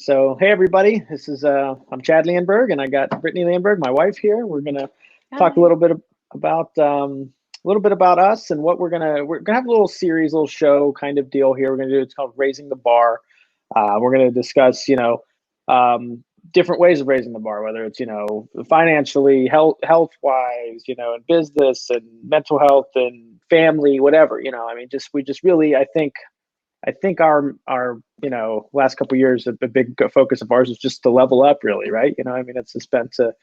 So, hey everybody, this is I'm Chad Leonberg, and I got Brittany Leonberg, my wife here. We're gonna talk a Hi. little bit about us and what we're gonna have a little series, little show kind of deal here. We're gonna do it's called Raising the Bar. We're gonna discuss um, different ways of raising the bar, whether it's financially, health wise, and business and mental health and family, whatever. I mean, just we just really I think our last couple of years, a big focus of ours is just to level up, really, right? I mean, it's just been to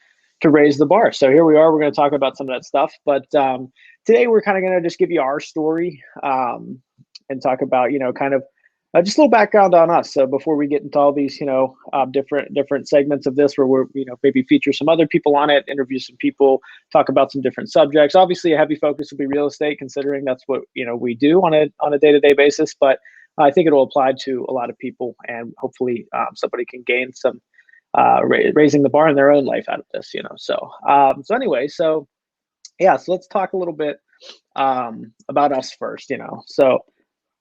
raise the bar. So here we are. We're going to talk about some of that stuff, but today we're kind of going to just give you our story and talk about kind of just a little background on us. So before we get into all these different segments of this, where we're maybe feature some other people on it, interview some people, talk about some different subjects. Obviously, a heavy focus will be real estate, considering that's what we do on a day-to-day basis, but I think it'll apply to a lot of people, and hopefully somebody can gain some raising the bar in their own life out of this. So anyway, so yeah, so let's talk a little bit about us first. So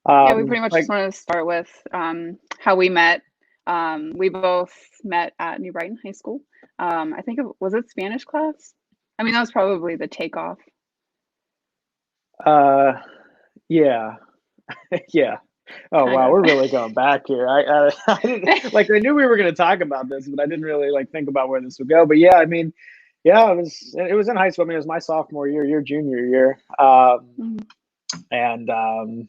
Yeah, we pretty much like just wanted to start with how we met. We both met at New Brighton High School. I think was it Spanish class? I mean, that was probably the takeoff. uh, yeah, yeah. Oh Kind wow, of. we're really going back here. I didn't like I knew we were going to talk about this, but I didn't really think about where this would go. But yeah, I mean, yeah, it was in high school. I mean, it was my sophomore year, your junior year, Mhm. and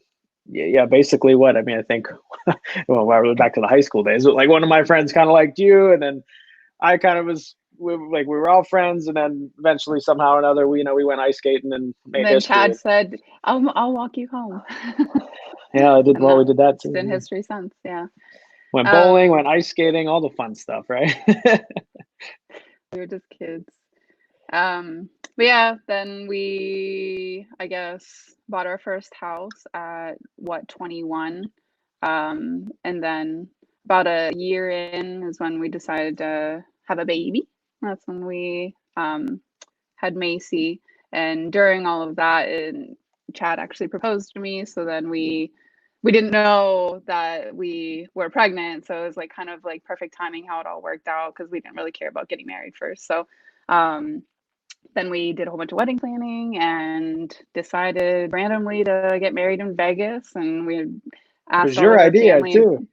yeah, basically what I mean, I think well, I was back to the high school days. But like one of my friends kind of liked you, and then I kind of was. We were all friends, and then eventually somehow or another we went ice skating and And made then history. Chad said, "I'll walk you home," Yeah, I did. and Well, we did that that's too. been Yeah. history since. Yeah. Went bowling, Um, went ice skating, all the fun stuff, right? we were just kids. But yeah, then we, I guess, bought our first house at what, 21. And then about a year in is when we decided to have a baby. That's when we had Macy. And during all of that, Chad actually proposed to me. So then we didn't know that we were pregnant. So it was like kind of like perfect timing how it all worked out because we didn't really care about getting married first. So um then we did a whole bunch of wedding planning and decided randomly to get married in Vegas. And we had It asked was all your of our idea family. too.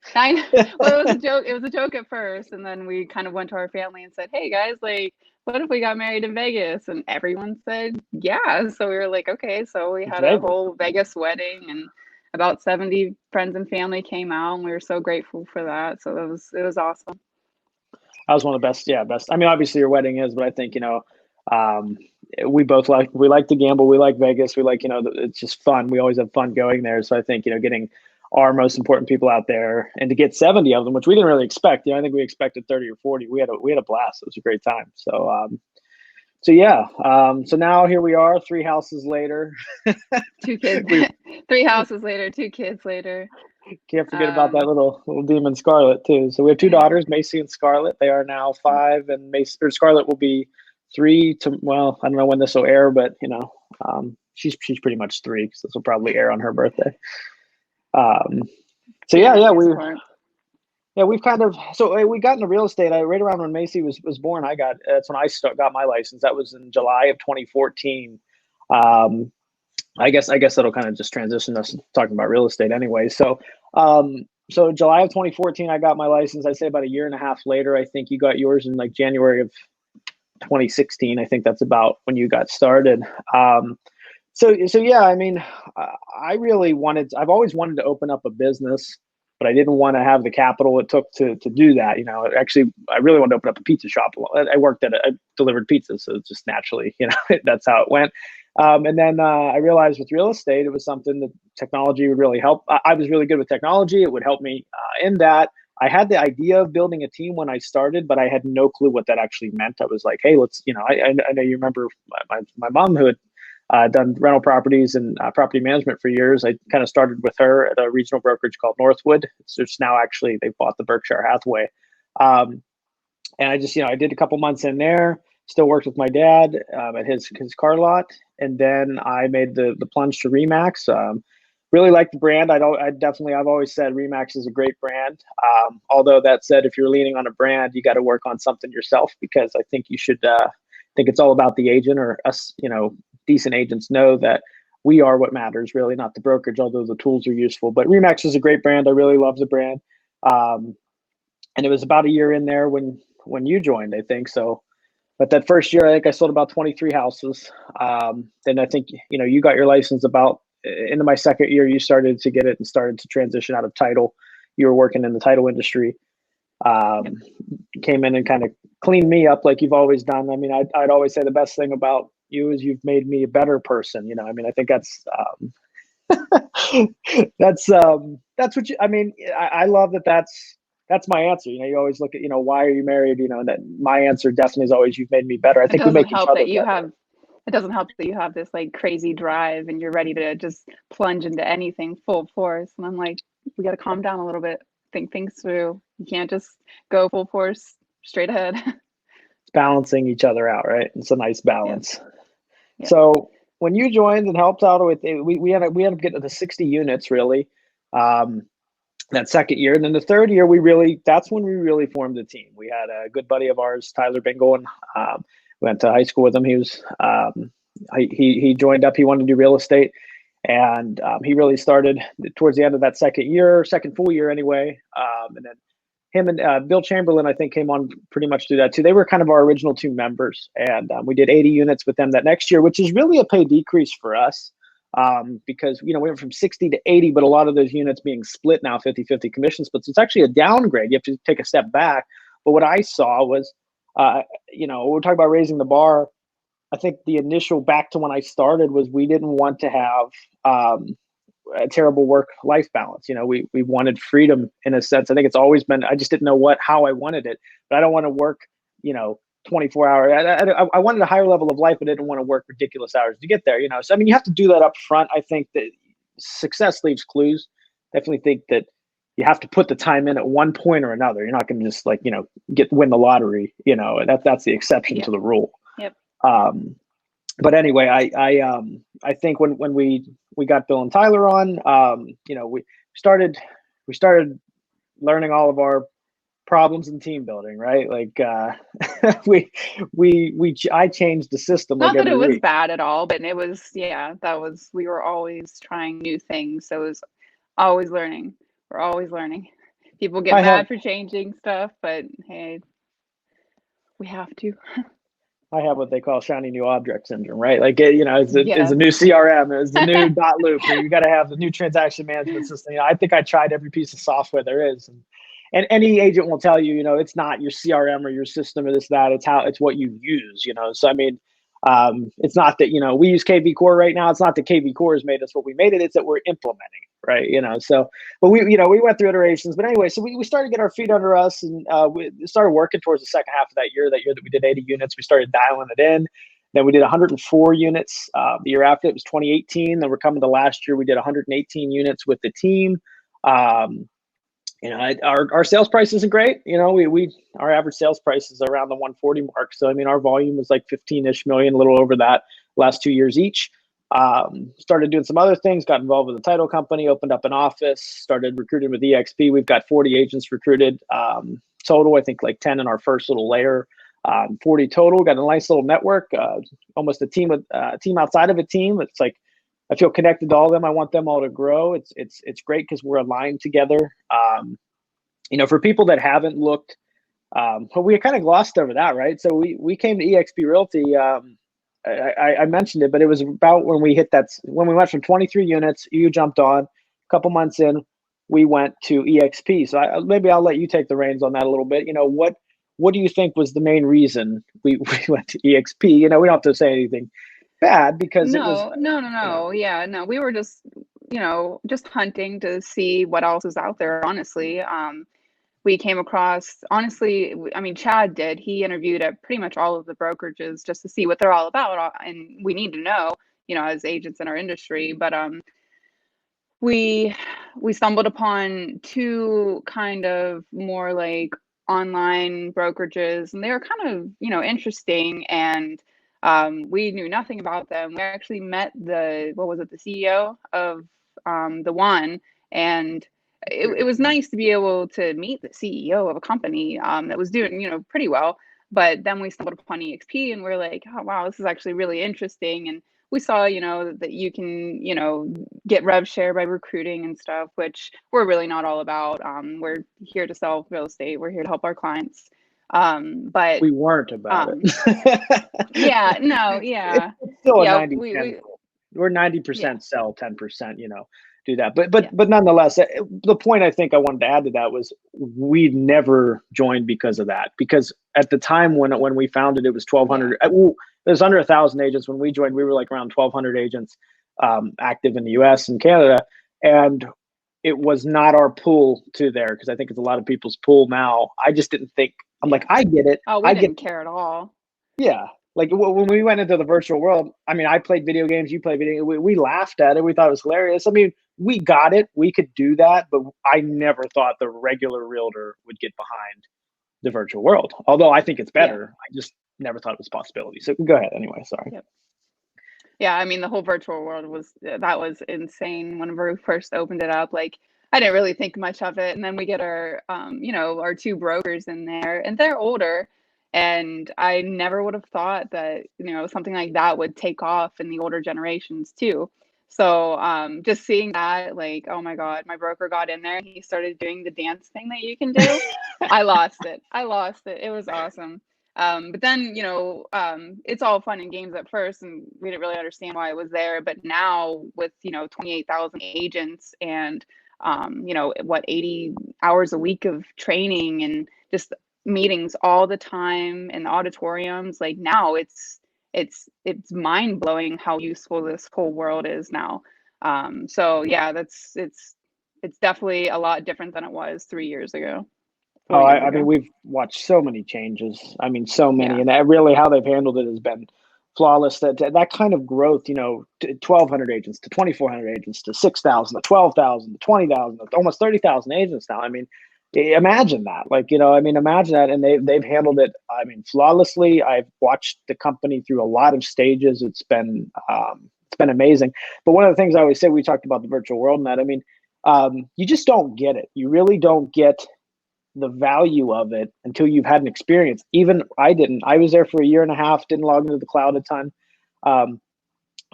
Well, it was a joke. It was a joke at first. And then we kind of went to our family and said, hey guys, like, what if we got married in Vegas? And everyone said, yeah. So we were like, okay. So we It's had a Vegas. whole Vegas wedding, and about 70 friends and family came out, and we were so grateful for that. So it was awesome. That was one of the best. Yeah, best. I mean, obviously your wedding is, but I think um, we both we like to gamble. We like Vegas. We like it's just fun. We always have fun going there. So I think getting our most important people out there and to get 70 of them, which we didn't really expect. I think we expected 30 or 40. We had a blast. It was a great time. So yeah. So now here we are, 3 houses later. Two kids, We 3 houses later, 2 kids later. can't forget about that Um, little demon Scarlet too. So we have two daughters, Macy and Scarlet. They are now 5, and Macy or Scarlet will be 3 to well, I don't know when this will air, but she's pretty much 3 because this will probably air on her birthday. Um, so yeah, yeah, years apart. we've kind of we got into real estate. Right around when Macy was born. That's when got my license. That was in July of 2014. Um, I guess that'll kind of just transition us talking about real estate anyway. So July of 2014, I got my license. I'd say about a year and a half later, I think you got yours in like January of 2016. I think that's about when you got started. So yeah, I mean, I've always wanted to open up a business, but I didn't want to have the capital it took to do that. Actually, I really wanted to open up a pizza shop. I worked I delivered pizzas, so just naturally, that's how it went. And then I realized with real estate, it was something that technology would really help. I was really good with technology. It would help me in that. I had the idea of building a team when I started, but I had no clue what that actually meant. I was like, hey, let's, I know you remember my mom who had done rental properties and property management for years. I kind of started with her at a regional brokerage called Northwood. So it's now actually they bought the Berkshire Hathaway. Um, and I just, I did a couple months in there, still worked with my dad at his car lot. And then I made the plunge to Remax. really like the brand. I've always said Remax is a great brand. Although that said, if you're leaning on a brand, you got to work on something yourself, because I think you should, think it's all about the agent, or us, decent agents know that we are what matters, really, not the brokerage, although the tools are useful. But Remax is a great brand. I really love the brand. And it was about a year in there when you joined, I think. So, but that first year, I think I sold about 23 houses. Then I think, you got your license about into my second year. You started to get it and started to transition out of title. You were working in the title industry. Yep. Came in and kind of cleaned me up like you've always done. I mean, I'd always say the best thing about you is you've made me a better person. I mean, I think that's that's what you. I mean, I love that. That's my answer. You always look at, why are you married? And that my answer definitely is always, you've made me better. I It think we doesn't make each help other that you better. have it doesn't help that you have this like crazy drive and you're ready to just plunge into anything full force. And I'm like, we got to calm down a little bit, think things through. You can't just go full force straight ahead. It's balancing each other out, right? It's a nice Yep. balance. Yep. So when you joined and helped out with it, we ended up getting to the 60 units, really, that second year. And then the third year, that's when we really formed the team. We had a good buddy of ours, Tyler Bingle, and went to high school with him. He was he joined up. He wanted to do real estate, and he really started towards the end of that second full year anyway. And then him and Bill Chamberlain, I think, came on pretty much through that too. They were kind of our original two members, and we did 80 units with them that next year, which is really a pay decrease for us, because we went from 60 to 80, but a lot of those units being split now, 50-50 commission splits. It's actually a downgrade. You have to take a step back. But what I saw was, we're talking about raising the bar. I think the initial, back to when I started, was we didn't want to have a terrible work-life balance. We wanted freedom in a sense. I think it's always been, I just didn't know how I wanted it, but I don't want to work, 24 hours. I wanted a higher level of life, but I didn't want to work ridiculous hours to get there, So, I mean, you have to do that up front. I think that success leaves clues. Definitely think that you have to put the time in at one point or another. You're not going to just win the lottery, that's the exception to the rule. Yep. But anyway, I think when we got Bill and Tyler on, we started learning all of our problems in team building, right? Like I changed the system. Not that it was week. bad at all, but it was, we were always trying new things. So it was always learning. We're always learning. People get mad for changing stuff, but hey, we have to. I have what they call shiny new object syndrome, right? Like, it's a new CRM, it's the new dot loop, or you got to have the new transaction management system. I think I tried every piece of software there is. And any agent will tell you, it's not your CRM or your system or this, that, it's what you use, So, I mean, it's not that, we use KV Core right now. It's not that KV Core has made us what we made it. It's that we're implementing, right? So, but we went through iterations, but anyway, so we started to get our feet under us, and we started working towards the second half of that year that we did 80 units, we started dialing it in. Then we did 104 units. The year after, it was 2018. Then we're coming to last year, we did 118 units with the team. Our sales price isn't great. Our average sales price is around the 140 mark. So, I mean, our volume was like 15-ish million, a little over that last 2 years each. Started doing some other things, got involved with a title company, opened up an office, started recruiting with EXP. We've got 40 agents recruited total. I think like 10 in our first little layer, 40 total. Got a nice little network, almost a team outside of a team. It's like, I feel connected to all of them. I want them all to grow. It's great because we're aligned together. For people that haven't looked, but we kind of glossed over that, right? So we came to EXP Realty. I mentioned it, but it was about when we went from 23 units. You jumped on. A couple months in, we went to EXP. So maybe I'll let you take the reins on that a little bit. What do you think was the main reason we went to EXP? We don't have to say anything bad because no, it was no. Yeah, no, we were just just hunting to see what else was out there. Honestly, we came across, honestly, I mean, Chad did. He interviewed at pretty much all of the brokerages just to see what they're all about, and we need to know, as agents in our industry. But we stumbled upon two kind of more like online brokerages, and they were kind of interesting, and we knew nothing about them. We actually met the CEO of the one, and it was nice to be able to meet the CEO of a company that was doing, pretty well. But then we stumbled upon EXP and we're like, oh, wow, this is actually really interesting. And we saw, that you can, get rev share by recruiting and stuff, which we're really not all about. We're here to sell real estate. We're here to help our clients. But we weren't about it. yeah, no, yeah. It's still a Yeah, 90-10. We're 90% sell, 10%, do that. But nonetheless, the point I think I wanted to add to that was we never joined because of that. Because at the time when we founded, it was 1,200. It was under 1,000 agents. When we joined, we were like around 1,200 agents active in the U.S. and Canada, and it was not our pool to there, because I think it's a lot of people's pool now. I just didn't think. I'm like, I get it. Oh, we didn't care at all. Yeah. Like when we went into the virtual world, I mean, I played video games, you played video games. We laughed at it. We thought it was hilarious. I mean, we got it. We could do that, but I never thought the regular realtor would get behind the virtual world. Although I think it's better. I just never thought it was a possibility. So go ahead anyway. Sorry. Yep. Yeah, I mean, the whole virtual world was insane whenever we first opened it up. Like, I didn't really think much of it. And then we get our, our two brokers in there, and they're older. And I never would have thought that, something like that would take off in the older generations too. So just seeing that, like, oh my God, my broker got in there and he started doing the dance thing that you can do. I lost it. It was awesome. But then, it's all fun and games at first, and we didn't really understand why it was there. But now with, 28,000 agents and, 80 hours a week of training and just meetings all the time in the auditoriums, like now it's mind blowing how useful this whole world is now. So yeah, it's definitely a lot different than it was 3 years ago. I mean, we've watched so many changes. I mean, so many, and really how they've handled it has been flawless. That kind of growth, 1,200 agents to 2,400 agents to 6,000 to 12,000 to 20,000 to almost 30,000 agents now. I mean, imagine that. Like, imagine that, and they've handled it, I mean, flawlessly. I've watched the company through a lot of stages. It's been amazing. But one of the things I always say, we talked about the virtual world and that. I mean, you just don't get it. You really don't get the value of it until you've had an experience. Even I didn't. I was there for a year and a half, didn't log into the cloud a ton.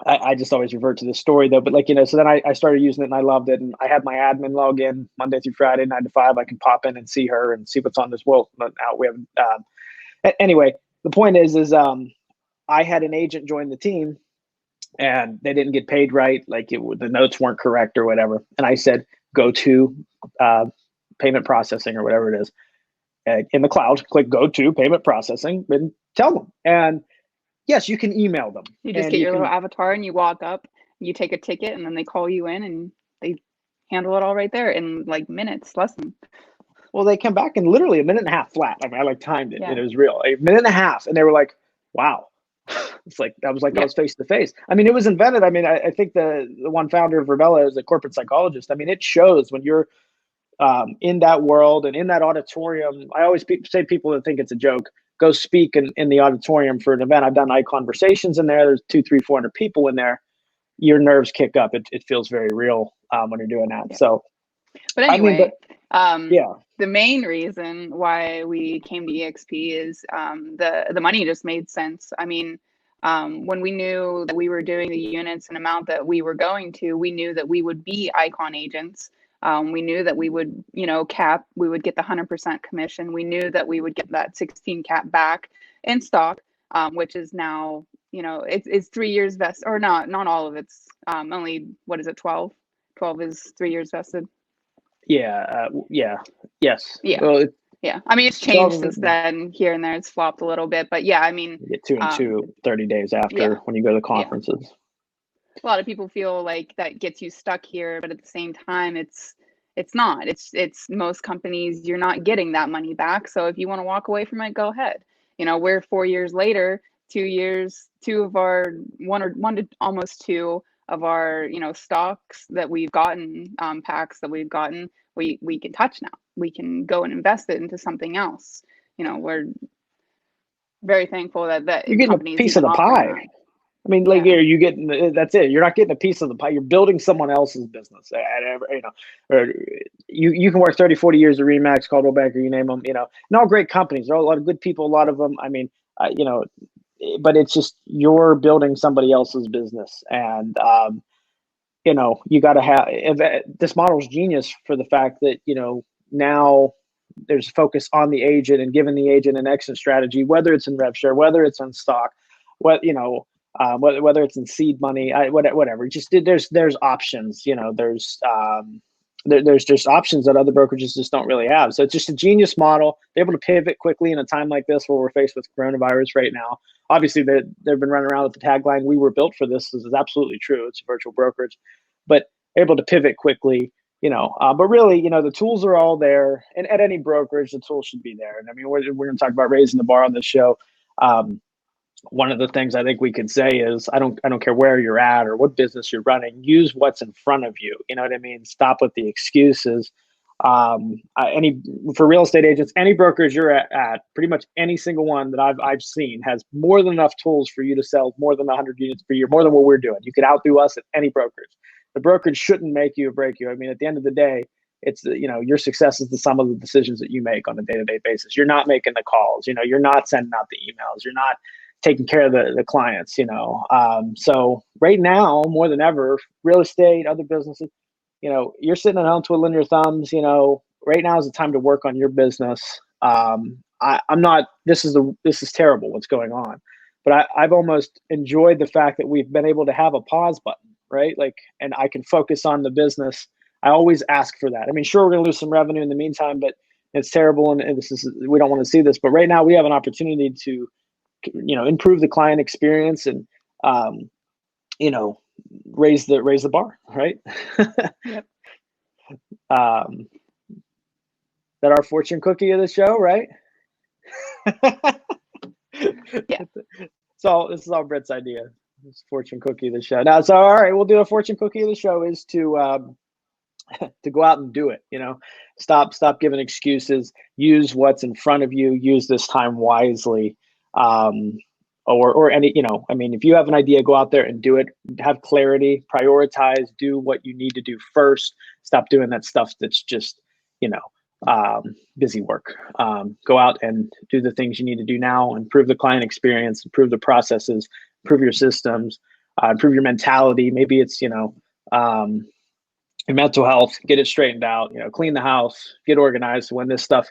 I just always revert to this story though, but so then I started using it and I loved it. And I had my admin log in Monday through Friday, 9 to 5. I can pop in and see her and see what's on this world. But now we have, anyway, the point is I had an agent join the team and they didn't get paid right. Like the notes weren't correct or whatever. And I said, go to, payment processing or whatever it is in the cloud, click go to payment processing and tell them. And yes, you can email them. You just get your little avatar and you walk up, you take a ticket, and then they call you in and they handle it all right there in like minutes, less than. Well, they come back in literally a minute and a half flat. I mean, I timed it and it was real. A minute and a half. And they were like, wow. It's like, I was face to face. I mean, it was invented. I mean, I think the one founder of Verbella is a corporate psychologist. I mean, it shows when you're in that world and in that auditorium. I always say people that think it's a joke, go speak in the auditorium for an event. I've done conversations in there. There's 200, 300, 400 people in there. Your nerves kick up. It feels very real when you're doing that. Yeah. So, but anyway, the main reason why we came to EXP is the money just made sense. I mean, when we knew that we were doing the units and amount that we were going to, we knew that we would be icon agents. We knew that we would, cap, we would get the 100% commission. We knew that we would get that 16 cap back in stock, which is now, it's 3 years vested, or not all of it's only, what is it, 12? 12 is 3 years vested. Yeah. Yes. Yeah. Well, yeah. I mean, it's changed since then here and there. It's flopped a little bit, but yeah, I mean. You get 2 and 2, 30 days after when you go to conferences. Yeah. A lot of people feel like that gets you stuck here, but at the same time, it's not. It's most companies, you're not getting that money back. So if you want to walk away from it, go ahead. We're 4 years later, 2 years, one to almost 2 of our, stocks that we've gotten, packs that we've gotten, we can touch now. We can go and invest it into something else. We're very thankful that you're getting a piece of the pie. I mean, like, Yeah. you getting, that's it. You're not getting a piece of the pie. You're building someone else's business. Or you can work 30, 40 years at Remax, Caldwell Banker, you name them, and all great companies. There are a lot of good people, a lot of them. I mean, but it's just you're building somebody else's business. And, you got to have this model's genius for the fact that, now there's focus on the agent and giving the agent an exit strategy, whether it's in rev share, whether it's on stock, whether it's in seed money, whatever. Just there's options. There's just options that other brokerages just don't really have. So it's just a genius model. They're able to pivot quickly in a time like this where we're faced with coronavirus right now. Obviously, they've been running around with the tagline "We were built for this." This is absolutely true. It's a virtual brokerage, but able to pivot quickly. But really, the tools are all there, and at any brokerage, the tools should be there. And I mean, we're going to talk about raising the bar on this show. One of the things I think we could say is I don't care where you're at or what business you're running. Use what's in front of you. You know what I mean? Stop with the excuses. For real estate agents, any brokerage you're at, pretty much any single one that I've seen has more than enough tools for you to sell more than 100 units per year, more than what we're doing. You could outdo us at any brokerage. The brokerage shouldn't make you or break you. I mean, at the end of the day, it's your success is the sum of the decisions that you make on a day-to-day basis. You're not making the calls. You're not sending out the emails. You're not taking care of the clients. So right now, more than ever, real estate, other businesses, you're sitting at home twiddling your thumbs. Right now is the time to work on your business. I'm not. This is terrible. What's going on? But I've almost enjoyed the fact that we've been able to have a pause button, right? Like, and I can focus on the business. I always ask for that. I mean, sure, we're going to lose some revenue in the meantime, but it's terrible, and we don't want to see this. But right now, we have an opportunity to, improve the client experience and, raise the bar, right? Yep. That our fortune cookie of the show, right? Yeah. So this is all Britt's idea. This fortune cookie of the show. Now, so all right, we'll do a fortune cookie of the show is to go out and do it. Stop giving excuses. Use what's in front of you. Use this time wisely. Or any, I mean, if you have an idea, go out there and do it. Have clarity. Prioritize. Do what you need to do first. Stop doing that stuff that's just, busy work. Go out and do the things you need to do now. Improve the client experience. Improve the processes. Improve your systems. Improve your mentality. Maybe it's your mental health. Get it straightened out. Clean the house. Get organized. So when this stuff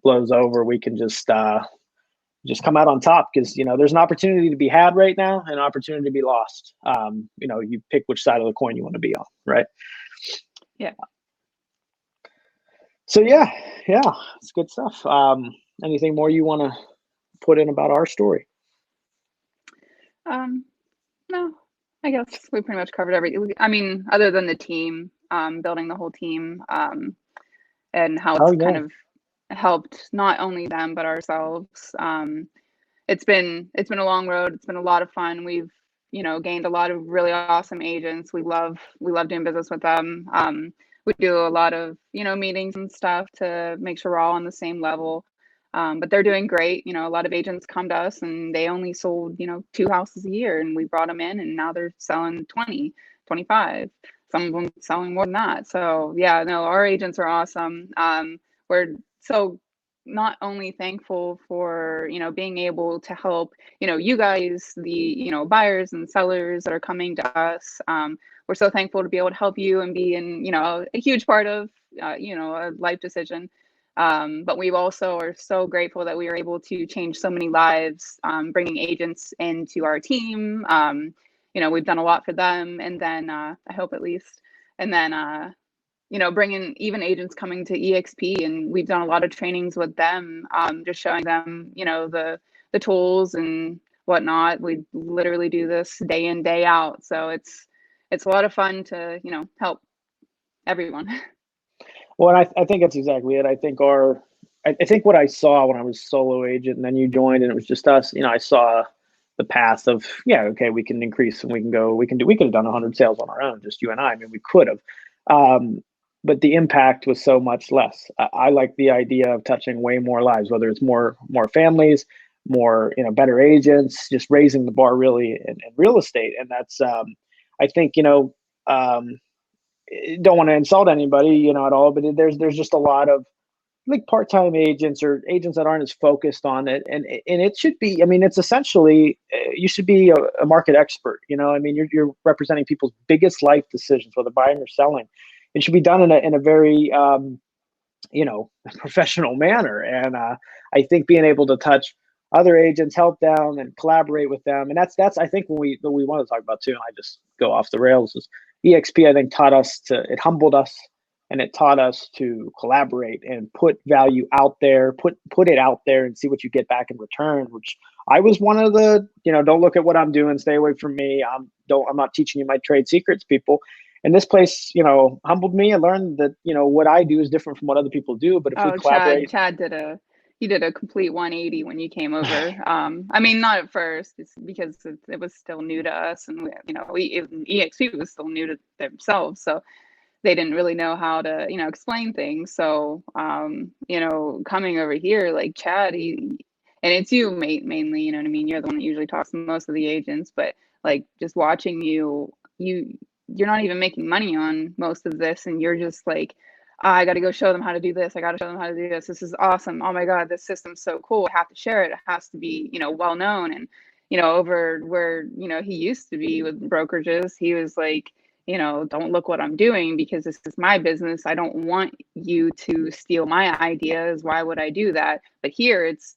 blows over, we can just come out on top, because there's an opportunity to be had right now and an opportunity to be lost. You pick which side of the coin you want to be on, right? Yeah. So yeah, it's good stuff. Anything more you want to put in about our story? No, I guess we pretty much covered everything. I mean, other than the team, building the whole team, and how it's kind of helped not only them but ourselves. It's been a long road. It's been a lot of fun. We've gained a lot of really awesome agents. We love doing business with them. We do a lot of meetings and stuff to make sure we're all on the same level. But they're doing great. A lot of agents come to us and they only sold 2 houses a year, and we brought them in, and now they're selling 20, 25. Some of them selling more than that. So yeah, no, our agents are awesome. We're so not only thankful for being able to help you guys, the buyers and sellers that are coming to us. We're so thankful to be able to help you and be in a huge part of a life decision. But we also are so grateful that we were able to change so many lives, bringing agents into our team. We've done a lot for them, and then I hope at least, and then bringing even agents coming to EXP, and we've done a lot of trainings with them, just showing them, the tools and whatnot. We literally do this day in, day out. So it's a lot of fun to, help everyone. Well, I think that's exactly it. I think what I saw when I was solo agent and then you joined and it was just us, I saw the path of, okay, we can increase and we could have done 100 sales on our own, just you and I. I mean, we could have. But the impact was so much less. I like the idea of touching way more lives, whether it's more families, more, better agents, just raising the bar really in real estate. And that's, I think, don't want to insult anybody, at all, but there's just a lot of like part-time agents or agents that aren't as focused on it. And it should be, I mean, it's essentially, you should be a market expert. I mean, you're representing people's biggest life decisions, whether buying or selling. It should be done in a very, professional manner. And I think being able to touch other agents, help them and collaborate with them. And that's, I think what we want to talk about too. And I just go off the rails is EXP, I think it humbled us, and it taught us to collaborate and put value out there, put it out there and see what you get back in return, which I was one of the, don't look at what I'm doing, stay away from me. I'm not teaching you my trade secrets, people. And this place, humbled me. I learned that, what I do is different from what other people do. But if we collaborate, Chad did a complete 180 when you came over. I mean, not at first, it's because it was still new to us, and EXP was still new to themselves, so they didn't really know how to, explain things. So, coming over here, like Chad, and it's you mainly, you know what I mean? You're the one that usually talks to most of the agents, but like just watching you're not even making money on most of this, and you're just like, I got to go show them how to do this. I got to show them how to do this. This is awesome. Oh my God, this system's so cool. I have to share it. It has to be, well known. And, over where, he used to be with brokerages, he was like, don't look what I'm doing because this is my business. I don't want you to steal my ideas. Why would I do that? But here it's,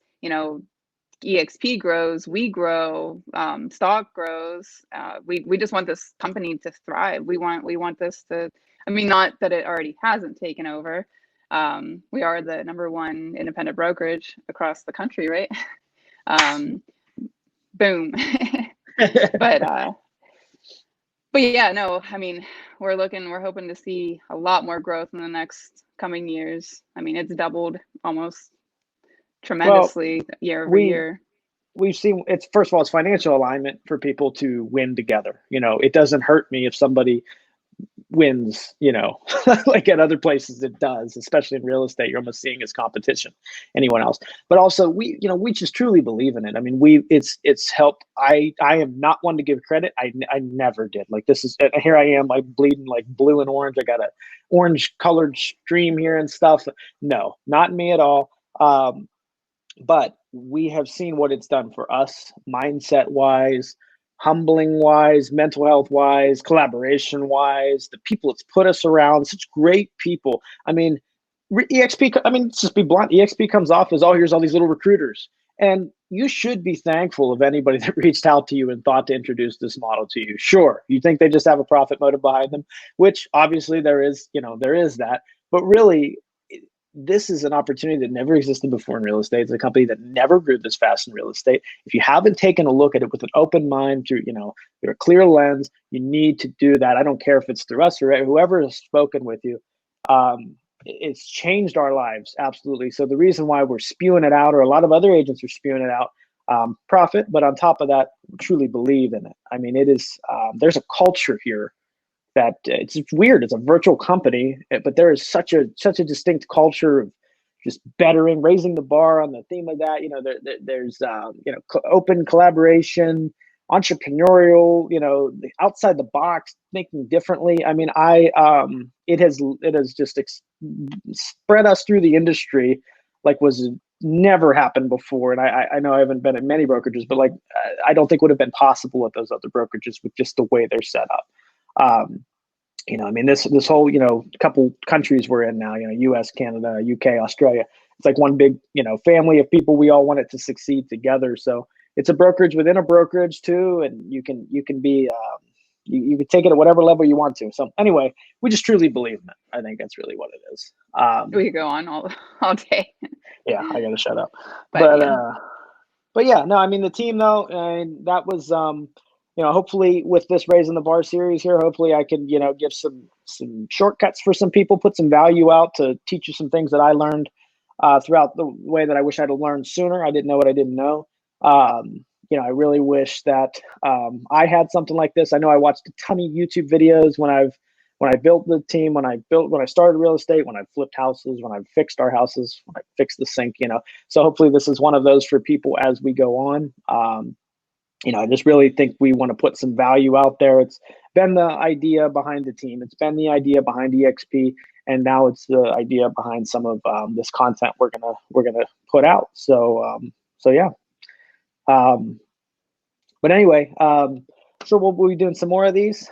EXP grows, we grow, stock grows. We just want this company to thrive. We want this to, I mean, not that it already hasn't taken over. We are the #1 independent brokerage across the country, right? Boom. But yeah, no, I mean, we're hoping to see a lot more growth in the next coming years. I mean, it's doubled almost tremendously year over year. We've seen first of all, it's financial alignment for people to win together. It doesn't hurt me if somebody wins, like at other places it does, especially in real estate. You're almost seeing as competition, anyone else. But also we just truly believe in it. I mean, it's helped. I am not one to give credit. I never did. Like here I am, like bleeding like blue and orange. I got a orange colored stream here and stuff. No, not me at all. But we have seen what it's done for us, mindset wise, humbling wise, mental health wise, collaboration wise, the people it's put us around, such great people. I mean, EXP, I mean, let's just be blunt, EXP comes off as, here's all these little recruiters. And you should be thankful of anybody that reached out to you and thought to introduce this model to you. Sure, you think they just have a profit motive behind them, which obviously there is that. But really, this is an opportunity that never existed before in real estate. It's a company that never grew this fast in real estate. If you haven't taken a look at it with an open mind, through a clear lens, you need to do that. I don't care if it's through us or whoever has spoken with you. It's changed our lives, absolutely. So the reason why we're spewing it out, or a lot of other agents are spewing it out, profit, but on top of that, truly believe in it. I mean, it is. There's a culture here that it's weird. It's a virtual company, but there is such a distinct culture of just bettering, raising the bar on the theme of that. There's open collaboration, entrepreneurial, outside the box, thinking differently. I mean, it has just spread us through the industry like was never happened before. And I know I haven't been at many brokerages, but like I don't think would have been possible at those other brokerages with just the way they're set up. I mean, this whole, couple countries we're in now, US, Canada, UK, Australia, it's like one big, family of people. We all want it to succeed together. So it's a brokerage within a brokerage too. And you can be, you can take it at whatever level you want to. So anyway, we just truly believe in it. I think that's really what it is. We could go on all day. Yeah, I got to shut up. But yeah, no, I mean, the team though, and that was, hopefully with this Raising the Bar series here, hopefully I can, give some shortcuts for some people, put some value out to teach you some things that I learned throughout the way that I wish I'd have learned sooner. I didn't know what I didn't know. I really wish that I had something like this. I know I watched a ton of YouTube videos when I've when I built the team, when I started real estate, when I flipped houses, when I fixed our houses, when I fixed the sink, so hopefully this is one of those for people as we go on. I just really think we want to put some value out there. It's been the idea behind the team. It's been the idea behind EXP, and now it's the idea behind some of this content we're gonna put out. So yeah. But anyway, sure we'll be doing some more of these.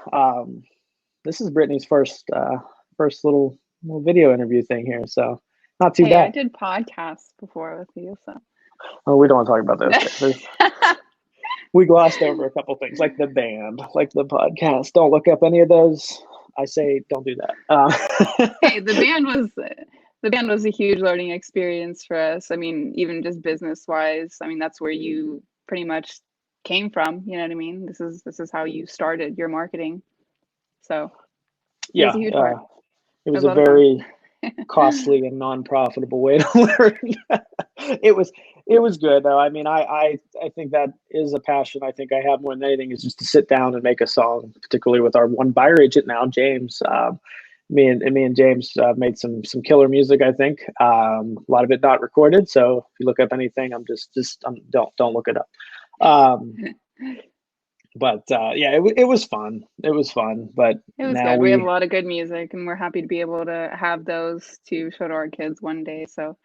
This is Brittany's first little video interview thing here, so not too bad. I did podcasts before with you, so. Oh, we don't want to talk about those. We glossed over a couple things, like the band, like the podcast. Don't look up any of those. I say don't do that. Hey, the band was a huge learning experience for us. I mean, even just business wise. I mean, that's where you pretty much came from. You know what I mean? This is how you started your marketing. So yeah, it was a huge part. It was a very costly and non-profitable way to learn. It was good though. I mean, I think that is a passion I think I have more than anything, is just to sit down and make a song, particularly with our one buyer agent now, James. Me and James made some killer music, I think. A lot of it not recorded, so if you look up anything, don't look it up. But yeah, it was fun. It was fun, but it was now good. We have a lot of good music, and we're happy to be able to have those to show to our kids one day. So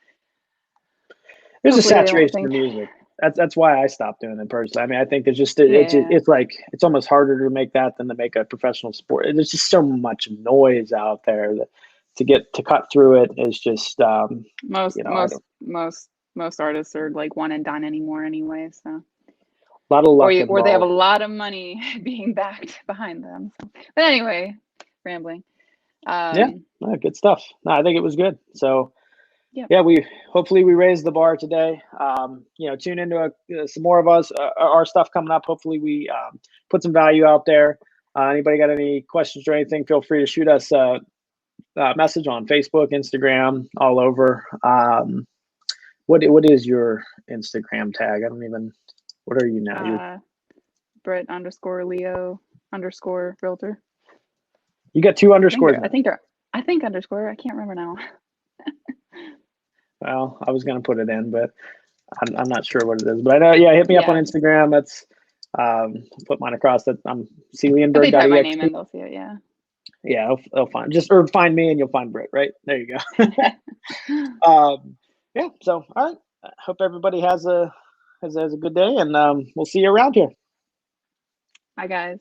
there's a saturation of music. That's why I stopped doing it personally. I mean, I think it's just it's like it's almost harder to make that than to make a professional sport. There's just so much noise out there that to cut through it is just most artists are like one and done anymore anyway. So a lot of luck or they have a lot of money being backed behind them. So. But anyway, rambling. Good stuff. No, I think it was good. So. Yeah, we hopefully we raised the bar today. Tune into some more of us, our stuff coming up. Hopefully we put some value out there. Anybody got any questions or anything, feel free to shoot us a message on Facebook, Instagram, all over. What is your Instagram tag? I don't even, what are you now? Brett_Leo_realtor. You got 2 underscores. I think underscore. I can't remember now. Well, I was going to put it in, but I'm not sure what it is. But I know, hit me up on Instagram. That's put mine across. That I'm Leonberg. They type my name in, they'll see it. Yeah. Yeah, they'll find or find me and you'll find Britt. Right there, you go. Yeah. So all right. I hope everybody has a good day, and we'll see you around here. Bye, guys.